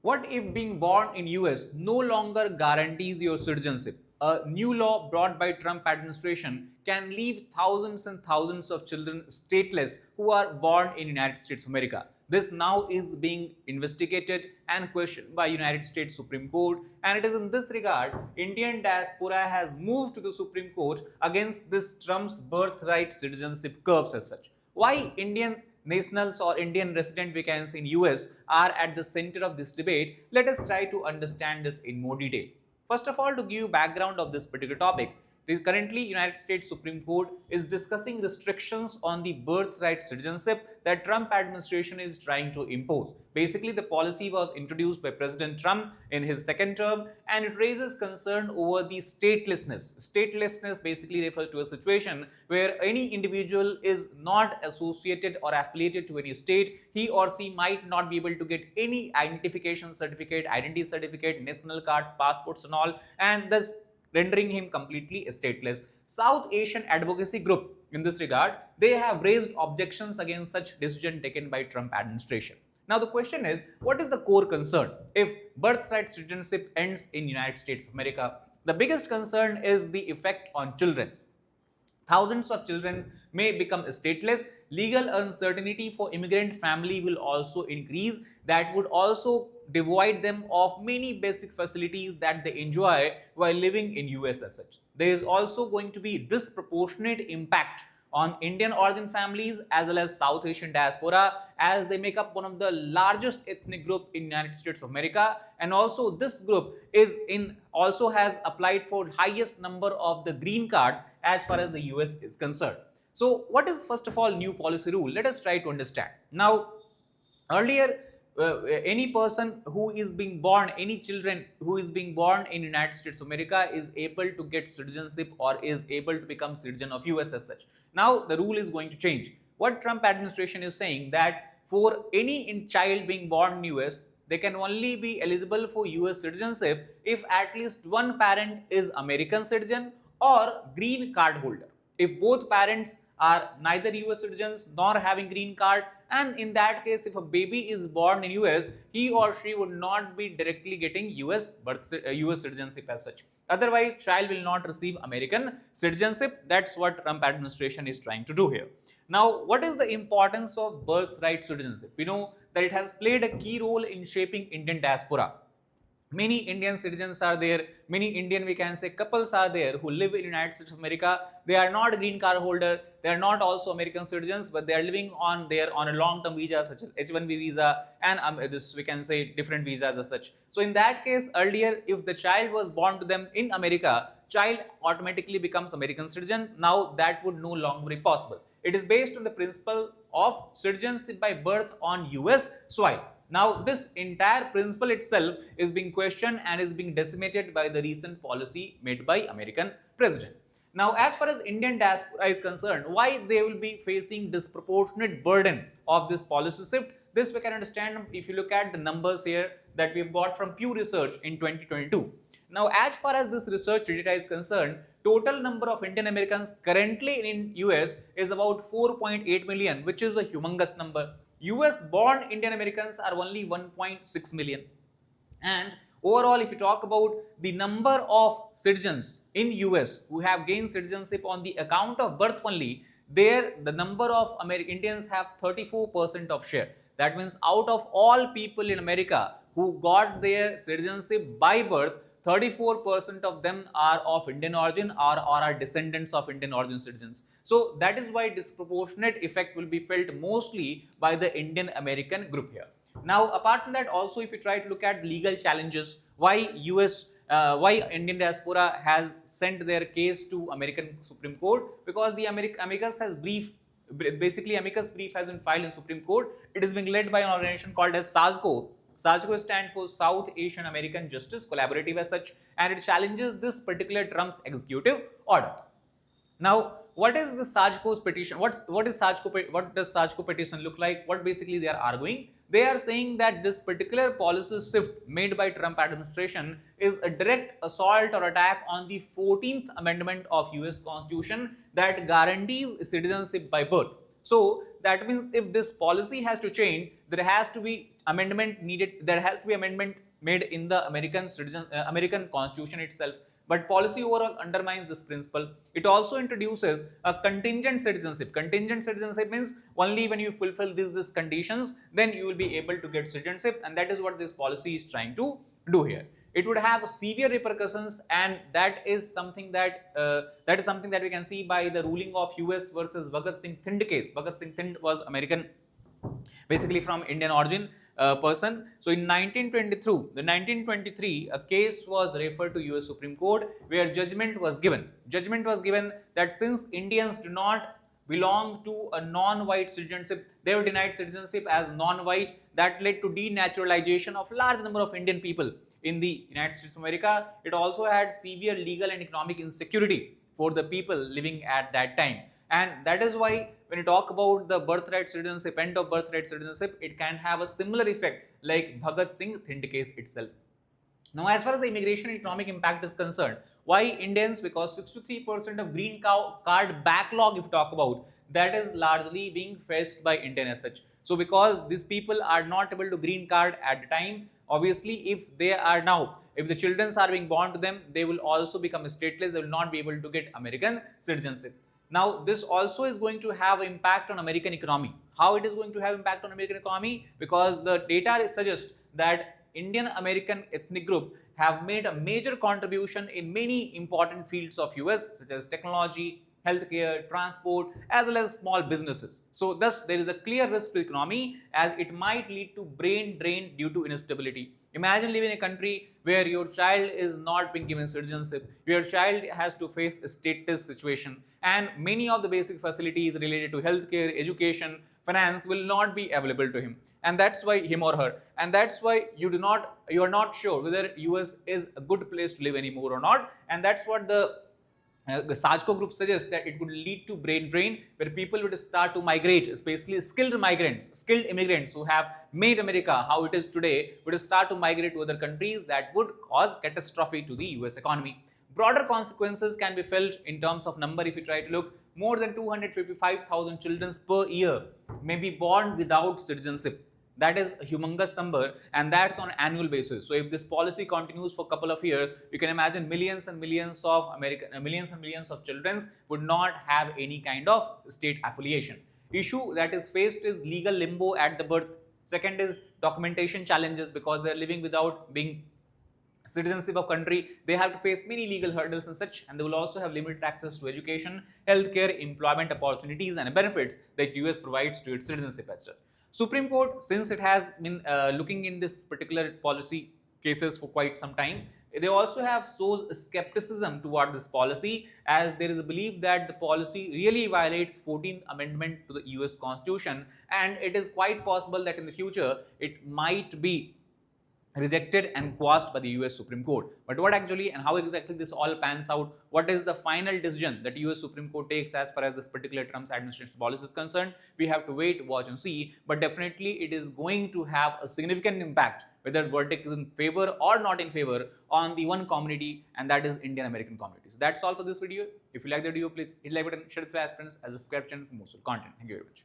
What if being born in US no longer guarantees your citizenship? A new law brought by Trump administration can leave thousands and thousands of children stateless who are born in United States of America. This now is being investigated and questioned by United States Supreme Court, and it is in this regard Indian diaspora has moved to the Supreme Court against this Trump's birthright citizenship curbs as such. Why Indian nationals or Indian resident vacancies in US are at the center of this debate, let us try to understand this in more detail. First of all, to give you background of this particular topic, currently United States Supreme Court is discussing restrictions on the birthright citizenship that Trump administration is trying to impose. Basically, the policy was introduced by President Trump in his second term, and it raises concern over the statelessness. Statelessness basically refers to a situation where any individual is not associated or affiliated to any state. He or she might not be able to get any identification certificate, identity certificate, national cards, passports and all, and thus rendering him completely stateless. South Asian advocacy group in this regard, they have raised objections against such decision taken by Trump administration. Now the question is, what is the core concern if birthright citizenship ends in United States of America? The biggest concern is the effect on children. Thousands of children may become stateless. Legal uncertainty for immigrant family will also increase. That would also devoid them of many basic facilities that they enjoy while living in US as such. There is also going to be disproportionate impact on Indian origin families as well as South Asian diaspora, as they make up one of the largest ethnic group in United States of America, and also this group also has applied for highest number of the green cards as far as the US is concerned. So what is first of all new policy rule? Let us try to understand. Now earlier, any person who is being born, any children who is being born in United States of America is able to get citizenship or is able to become citizen of US as such. Now the rule is going to change. What Trump administration is saying that for any child being born in US, they can only be eligible for US citizenship if at least one parent is American citizen or green card holder. If both parents are neither US citizens nor having green card, and in that case if a baby is born in US, he or she would not be directly getting US citizenship as such. Otherwise child will not receive American citizenship. That's what Trump administration is trying to do here. Now what is the importance of birthright citizenship? We know that it has played a key role in shaping Indian diaspora. Many Indian citizens are there, many Indian, we can say, couples are there who live in United States of America. They are not green card holder, they are not also American citizens, but they are living on a long-term visa such as H1B visa and this we can say different visas as such. So in that case, earlier if the child was born to them in America, child automatically becomes American citizen. Now that would no longer be possible. It is based on the principle of citizenship by birth on US soil. Now this entire principle itself is being questioned and is being decimated by the recent policy made by American president. Now as far as Indian diaspora is concerned, why they will be facing disproportionate burden of this policy shift, this we can understand if you look at the numbers here that we have got from Pew Research in 2022. Now as far as this research data is concerned, total number of Indian Americans currently in US is about 4.8 million, which is a humongous number. US born Indian Americans are only 1.6 million. And overall, if you talk about the number of citizens in US who have gained citizenship on the account of birth only, there the number of Indians have 34% of share. That means out of all people in America who got their citizenship by birth, 34% of them are of Indian origin or are descendants of Indian origin citizens. So that is why disproportionate effect will be felt mostly by the Indian American group here. Now apart from that, also if you try to look at legal challenges, why Indian diaspora has sent their case to American Supreme Court, because the amicus brief has been filed in Supreme Court. It is being led by an organization called as SAJCO. SAJCO stands for South Asian American Justice Collaborative as such, and it challenges this particular Trump's executive order. Now, what is the SAJCO's petition? What does SAJCO petition look like? What basically they are arguing? They are saying that this particular policy shift made by Trump administration is a direct assault or attack on the 14th Amendment of US Constitution that guarantees citizenship by birth. So that means if this policy has to change, there has to be amendment needed. There has to be amendment made in the American Constitution itself. But policy overall undermines this principle. It also introduces a contingent citizenship. Contingent citizenship means only when you fulfill these conditions, then you will be able to get citizenship, and that is what this policy is trying to do here. It would have severe repercussions, and that is something that we can see by the ruling of US versus Bhagat Singh Thind case. Bhagat Singh Thind was American, basically from Indian origin person. So in 1923, a case was referred to US Supreme Court where judgment was given. Judgment was given that since Indians do not belong to a non-white citizenship, they were denied citizenship as non-white. That led to denaturalization of large number of Indian people in the United States of America. It also had severe legal and economic insecurity for the people living at that time. And that is why when you talk about the birthright citizenship, end of birthright citizenship, it can have a similar effect like Bhagat Singh Thind case itself. Now, as far as the immigration and economic impact is concerned, why Indians? Because 63% of green card backlog, if you talk about, that is largely being faced by Indian as such. So because these people are not able to green card at the time, obviously if they are now, if the children are being born to them, they will also become stateless, they will not be able to get American citizenship. Now, this also is going to have impact on American economy. How it is going to have impact on American economy? Because the data suggests that Indian American ethnic group have made a major contribution in many important fields of US, such as technology, healthcare, transport, as well as small businesses. So thus there is a clear risk to the economy, as it might lead to brain drain due to instability. Imagine living in a country where your child is not being given citizenship, your child has to face a stateless situation, and many of the basic facilities related to healthcare, education, finance will not be available to him, and that's why him or her, and that's why you are not sure whether US is a good place to live anymore or not. And that's what the Sajko group suggests, that it would lead to brain drain, where people would start to migrate, especially skilled migrants, skilled immigrants who have made America how it is today, would start to migrate to other countries. That would cause catastrophe to the US economy. Broader consequences can be felt in terms of number. If you try to look, more than 255,000 children per year may be born without citizenship. That is a humongous number, and that's on an annual basis. So if this policy continues for a couple of years, you can imagine millions and millions of children would not have any kind of state affiliation. Issue that is faced is legal limbo at the birth. Second is documentation challenges, because they are living without being citizenship of country. They have to face many legal hurdles and such, and they will also have limited access to education, healthcare, employment opportunities, and benefits that US provides to its citizenship as such. Supreme Court, since it has been looking in this particular policy cases for quite some time, they also have shows skepticism toward this policy, as there is a belief that the policy really violates 14th Amendment to the US Constitution, and it is quite possible that in the future it might be rejected and quashed by the US Supreme Court. But what actually and how exactly this all pans out, what is the final decision that US Supreme Court takes as far as this particular Trump's administration policy is concerned, we have to wait, watch and see. But definitely it is going to have a significant impact, whether verdict is in favor or not in favor, on the one community, and that is Indian American community. So that's all for this video. If you like the video, please hit like button, share it with your friends, as a subscribe channel for more content. Thank you very much.